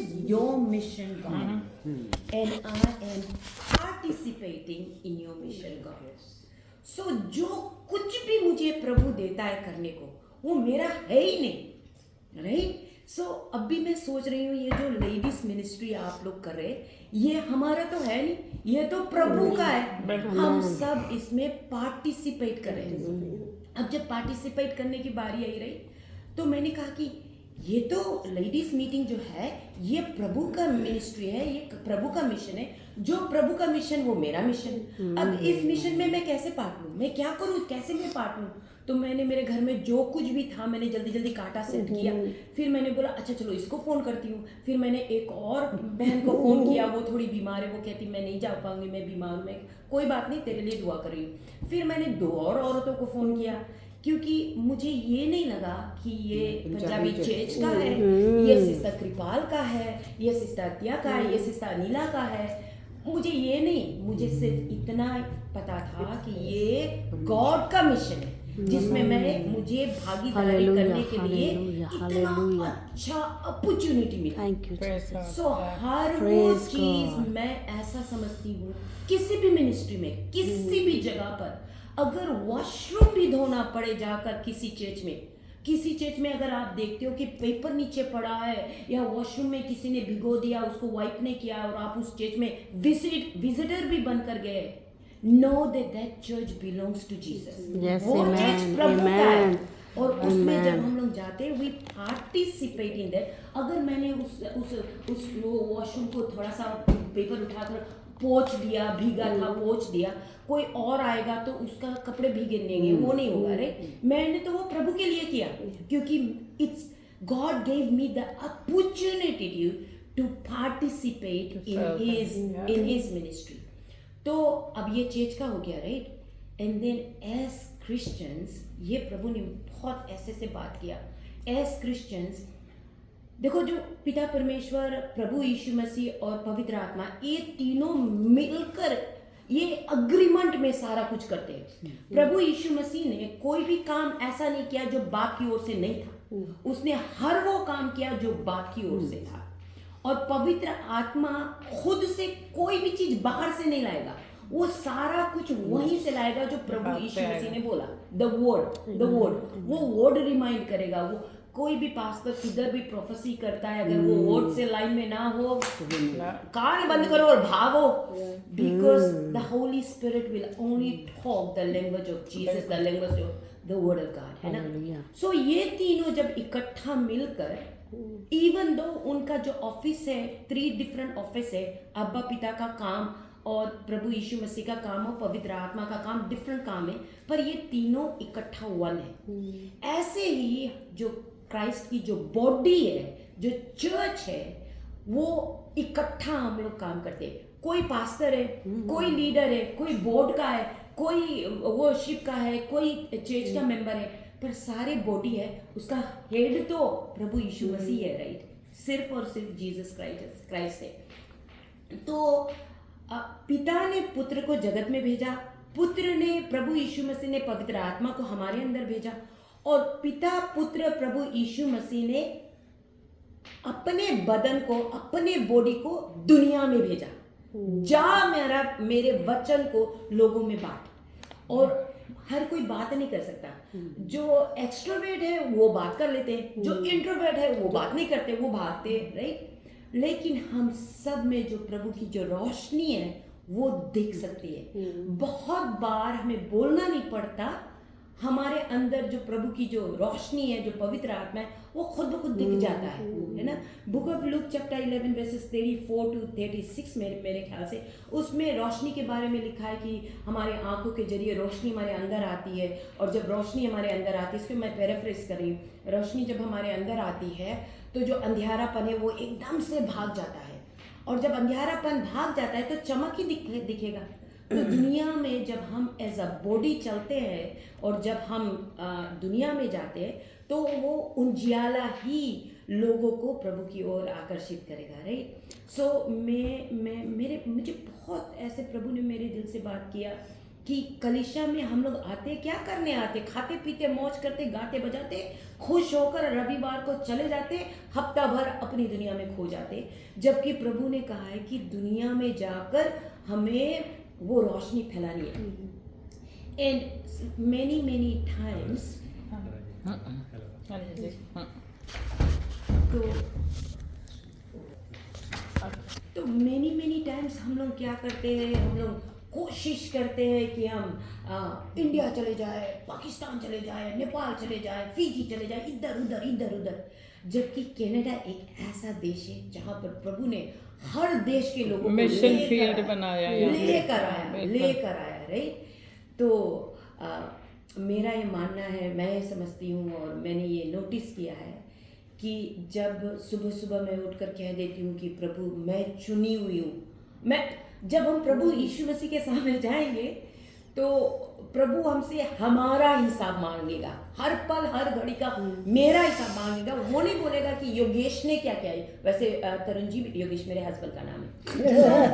is your mission, God, and I am participating in your mission, God. So जो कुछ भी मुझे प्रभु देता है करने को वो मेरा है ही नहीं, राइट? सो अब भी मैं सोच रही हूँ ये जो लेडीज मिनिस्ट्री आप लोग कर रहे ये हमारा तो है नहीं, ये तो प्रभु का है। हम सब इसमें पार्टिसिपेट कर रहे हैं। अब जब पार्टिसिपेट करने की बारी आई रही तो मैंने कहा कि ये तो लेडीज मीटिंग जो है ये प्रभु का मिनिस्ट्री है, ये प्रभु का मिशन है। जो प्रभु का मिशन वो मेरा मिशन। अब इस मिशन में मैं कैसे पार्ट लूँ, मैं क्या करूँ, कैसे मैं पार्ट लूँ? तो मैंने मेरे घर में जो कुछ भी था मैंने जल्दी जल्दी काटा, सेट किया। फिर मैंने बोला अच्छा चलो इसको फ़ोन करती हूँ। फिर मैंने एक और बहन को फ़ोन किया, वो थोड़ी बीमार है, वो कहती मैं नहीं जा पाऊँगी, मैं बीमार हूँ। मैं कोई बात नहीं, तेरे लिए दुआ कर रही हूँ। फिर मैंने 2 और औरतों को फ़ोन किया क्योंकि मुझे ये नहीं लगा कि ये पंजाबी चर्च का है, ये सिस्टर कृपाल का है, ये सिस्टर अत्या का है, ये सिस्टर अनिला का है। मुझे ये नहीं, मुझे सिर्फ इतना पता था कि ये गॉड का मिशन है जिसमें मुझे भागीदारी करने के लिए इतना अच्छा अपॉर्चुनिटी मिला। सो हर वो चीज मैं ऐसा समझती हूँ, किसी भी मिनिस्ट्री में, किसी भी जगह पर अगर वॉशरूम भी धोना पड़े जाकर किसी चर्च में अगर आप देखते हो कि पेपर नीचे पड़ा है या वॉशरूम में किसी ने भिगो दिया, उसको वाइप नहीं किया और आप उस चर्च में विजिटर भी बनकर गए, know that church belongs to Jesus. वो चर्च प्रभु का है और उसमें जब हम लोग जाते हैं वी पार्टिसिपेट इन दैट। अगर मैंने उस वॉशरूम को थोड़ा सा पेपर उठाकर पोंछ दिया, भीगा था पोंछ दिया, कोई और आएगा तो उसका कपड़े भीगे नहीं, वो नहीं होगा रे। मैंने तो वो प्रभु के लिए किया क्योंकि it's God gave me the opportunity to participate in his ministry. तो अब ये चर्च का हो गया, right? And then as Christians ये प्रभु ने बहुत ऐसे से बात किया। एज क्रिश्चियंस देखो, जो पिता परमेश्वर, प्रभु यीशु मसीह और पवित्र आत्मा, ये तीनों मिलकर ये अग्रीमेंट में सारा कुछ करते हैं। प्रभु यीशु मसीह ने कोई भी काम ऐसा नहीं किया जो बाप की ओर से नहीं था, उसने हर वो काम किया जो बाप की ओर से था। और पवित्र आत्मा खुद से कोई भी चीज बाहर से नहीं लाएगा, वो सारा कुछ वहीं से लाएगा जो प्रभु यीशु मसीह ने बोला। द वर्ड वो वर्ड रिमाइंड करेगा। वो कोई भी पास्टर किधर भी प्रोफेसी करता है, अगर वो वर्ड से लाइन में ना हो, कान बंद करो और भागो, because the Holi spirit will only talk the language of Jesus, the language of the word of God, है ना? सो ये तीनों जब इकट्ठा मिलकर, इवन दो उनका जो ऑफिस है, 3 डिफरेंट ऑफिस है, अब्बा पिता का काम और प्रभु यीशु मसीह का काम और पवित्र आत्मा का काम डिफरेंट काम है, पर ये तीनों इकट्ठा वन है। ऐसे ही जो क्राइस्ट की जो बॉडी है, जो चर्च है, वो इकट्ठा हम लोग काम करते हैं। कोई पास्टर है, कोई लीडर है, कोई बोर्ड का है, कोई वर्शिप का है, कोई चर्च का मेंबर है, पर सारे बॉडी है, उसका हेड तो प्रभु यीशु मसीह है, राइट? सिर्फ और सिर्फ जीसस क्राइस्ट है। तो पिता ने पुत्र को जगत में भेजा, पुत्र ने, प्रभु यीशु मसीह ने पवित्र आत्मा को हमारे अंदर भेजा, और पिता, पुत्र, प्रभु यीशु मसीह ने अपने बदन को, अपने बॉडी को दुनिया में भेजा। जा मेरे वचन को लोगों में बांट। और हर कोई बात नहीं कर सकता। जो एक्सट्रोवर्ट है वो बात कर लेते हैं, जो इंट्रोवर्ट है वो बात नहीं करते, वो भागते, राइट? लेकिन हम सब में जो प्रभु की जो रोशनी है वो दिख सकती है। बहुत बार हमें बोलना नहीं पड़ता, हमारे अंदर जो प्रभु की जो रोशनी है, जो पवित्र आत्मा है, वो खुद ब खुद दिख जाता है ना? Book of Luke chapter 11 versus 34 to 36 मेरे ख्याल से उसमें रोशनी के बारे में लिखा है कि हमारे आंखों के जरिए रोशनी हमारे अंदर आती है, और जब रोशनी हमारे अंदर आती है, इसको मैं पैराफ्रेज कर रही हूँ, रोशनी जब हमारे अंदर आती है तो जो अंधियारापन है वो एकदम से भाग जाता है, और जब अंधियारापन भाग जाता है तो चमक ही दिखेगा। तो दुनिया में जब हम एज अ बॉडी चलते हैं और जब हम दुनिया में जाते हैं तो वो उजियाला ही लोगों को प्रभु की ओर आकर्षित करेगा, राइट? सो मुझे बहुत ऐसे प्रभु ने मेरे दिल से बात किया कि कलीसिया में हम लोग आते, क्या करने आते, खाते पीते मौज करते गाते बजाते खुश होकर रविवार को चले जाते, हफ्ता भर अपनी दुनिया में खो जाते। जबकि प्रभु ने कहा है कि दुनिया में जाकर हमें वो रोशनी फैलानी है। एंड मेनी टाइम्स तो मेनी टाइम्स हम लोग क्या करते हैं, हम लोग कोशिश करते हैं कि हम इंडिया चले जाए, पाकिस्तान चले जाए, नेपाल चले जाए, फिजी चले जाए, इधर उधर। जबकि कनाडा एक ऐसा देश है जहाँ पर प्रभु ने हर देश के लोगों को मिशन फील्ड बनाया, लेकर आया राइट। तो मेरा ये मानना है, मैं ये समझती हूँ और मैंने ये नोटिस किया है कि जब सुबह मैं उठकर कह देती हूँ कि प्रभु मैं चुनी हुई हूँ, जब हम प्रभु यीशु मसीह के सामने जाएंगे तो प्रभु हमसे हमारा हिसाब मांगेगा, हर पल हर घड़ी का मेरा हिसाब मांगेगा। वो नहीं बोलेगा कि योगेश ने क्या किया है। वैसे तरुण जी, योगेश मेरे हस्बैंड का नाम है।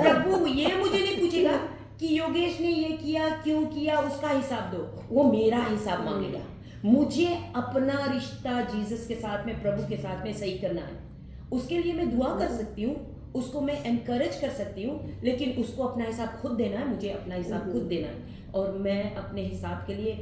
प्रभु ये मुझे नहीं पूछेगा कि योगेश ने ये किया, क्यों किया, उसका हिसाब दो। वो मेरा हिसाब मांगेगा। मुझे अपना रिश्ता जीसस के साथ में, प्रभु के साथ में सही करना है। उसके लिए मैं दुआ कर सकती हूँ, उसको मैं एनकरेज कर सकती हूँ, लेकिन उसको अपना हिसाब खुद देना है, मुझे अपना हिसाब खुद देना है। और मैं अपने हिसाब के लिए,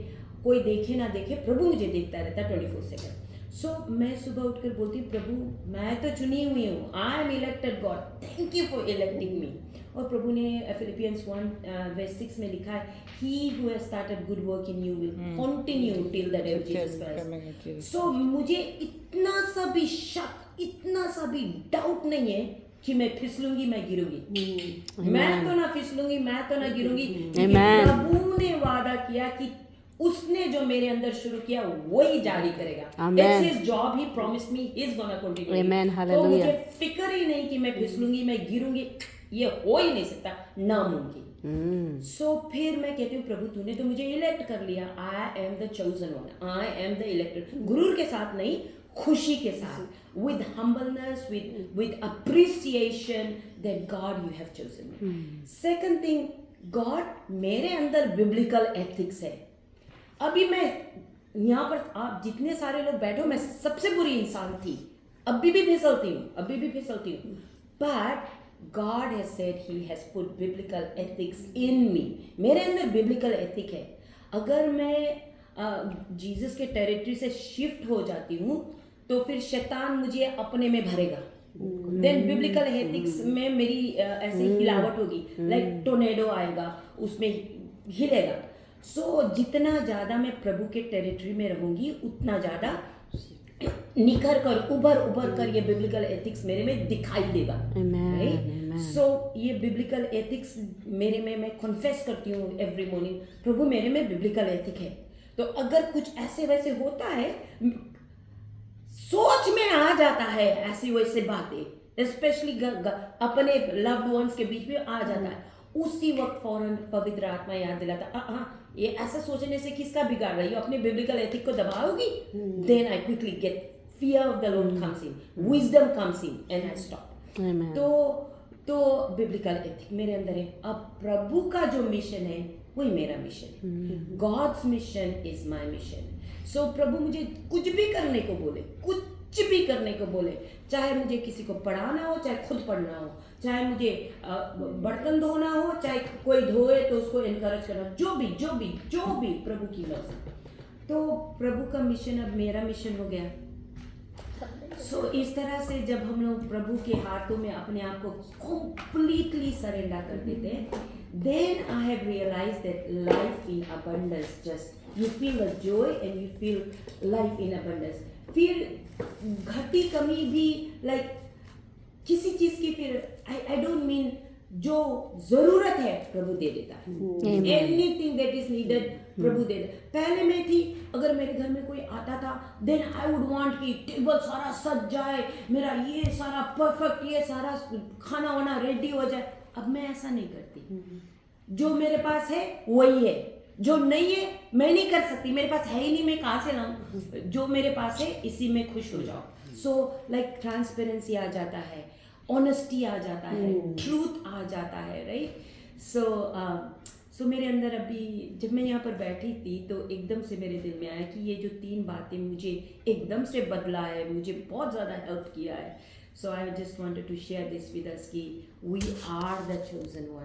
कोई देखे ना देखे, प्रभु मुझे देखता रहता है 24/7। सो मैं सुबह उठकर बोलती हूँ, प्रभु मैं तो चुनी हुई हूँ, I am elected God, thank you for electing me. और प्रभु ने फिलिपियंस 1:6 में लिखा है, he who has started good work in you will continue till the day of Jesus Christ. सो मुझे इतना सा भी शक, इतना सा भी डाउट नहीं है कि मैं फिसलूंगी, मैं गिरूंगी। मैं तो ना फिसलूंगी, मैं तो ना गिरूंगी, क्योंकि प्रभु ने वादा किया कि उसने जो मेरे अंदर शुरू किया वही जारी करेगा। It's his job, he promised me, he's gonna continue. Amen, तो hallelujah. मुझे फिक्र ही नहीं कि मैं फिसलूंगी, मैं गिरूंगी, ये हो ही नहीं सकता, नामुमकिन। सो फिर मैं कहती हूँ, प्रभु तूने तो मुझे इलेक्ट कर लिया, I am the chosen one, I am the elected. गुरूर के साथ नहीं, खुशी के साथ, with humbleness, with appreciation that God you have chosen me. Second thing, God मेरे अंदर biblical ethics है। अभी मैं यहाँ पर, आप जितने सारे लोग बैठो, मैं सबसे बुरी इंसान थी, अभी भी फिसलती हूँ, but God has said He has put biblical ethics in me. मेरे अंदर biblical ethic है। अगर मैं जीसस के टेरिटरी से शिफ्ट हो जाती हूँ तो फिर शैतान मुझे अपने में भरेगा। देन बिब्लिकल एथिक्स में मेरी ऐसी हिलावट होगी, लाइक टोर्नेडो आएगा, उसमें हिलेगा। सो जितना ज़्यादा मैं प्रभु के टेरिटरी में रहूँगी, उतना ज़्यादा निखर कर, उभर कर ये बिब्लिकल एथिक्स मेरे में दिखाई देगा। राइट। सो ये बिब्लिकल एथिक्स मेरे में, मैं कॉन्फेस करती हूँ एवरी मॉर्निंग, प्रभु मेरे में बिब्लिकल एथिक है। तो अगर कुछ ऐसे वैसे होता है, सोच में आ जाता है ऐसी वैसे बातें, स्पेशली अपने लव्ड वंस के बीच में आ जाता है, उसी वक्त फौरन पवित्र आत्मा याद दिलाता, ये ऐसा सोचने से किसका बिगाड़ रही हो, अपने बिब्लिकल एथिक को दबाओगी। Then I quickly get fear of the Lord comes in, wisdom comes in, and I stop. तो बिब्लिकल एथिक मेरे अंदर है। अब प्रभु का जो मिशन है वही मेरा मिशन है। God's mission is my mission. So प्रभु मुझे कुछ भी करने को बोले, चाहे मुझे किसी को पढ़ाना हो, चाहे खुद पढ़ना हो, चाहे मुझे बर्तन धोना हो, चाहे कोई धोए तो उसको एनकरेज करना, जो भी प्रभु की मर्जी। तो प्रभु का मिशन अब मेरा मिशन हो गया। सो इस तरह से जब हम लोग प्रभु के हाथों में अपने आप को completely सरेंडर कर देते हैं, then I have realized that life in abundance, just you feel the joy and you feel life in abundance. फिर घटी कमी भी, like किसी चीज की, फिर I don't mean, जो जरूरत है प्रभु दे देता है। एनीथिंग दैट इज नीडेड प्रभु दे देता। पहले मैं थी, अगर मेरे घर में कोई आता था, देन आई वुड वांट कि टेबल सारा सज जाए, मेरा ये सारा परफेक्ट, ये सारा खाना वाना रेडी हो जाए। अब मैं ऐसा नहीं करती। जो मेरे पास है वही है, जो नहीं है मैं नहीं कर सकती, मेरे पास है ही नहीं, मैं कहाँ से लाऊं। जो मेरे पास है इसी में खुश हो जाओ। सो लाइक ट्रांसपेरेंसी आ जाता है, ऑनेस्टी आ जाता है, ट्रूथ आ जाता है, राइट। सो मेरे अंदर अभी जब मैं यहाँ पर बैठी थी तो एकदम से मेरे दिल में आया कि ये जो 3 बातें मुझे एकदम से बदला है, मुझे बहुत ज़्यादा हेल्प किया है. So I just wanted to share this with us कि we are the chosen one.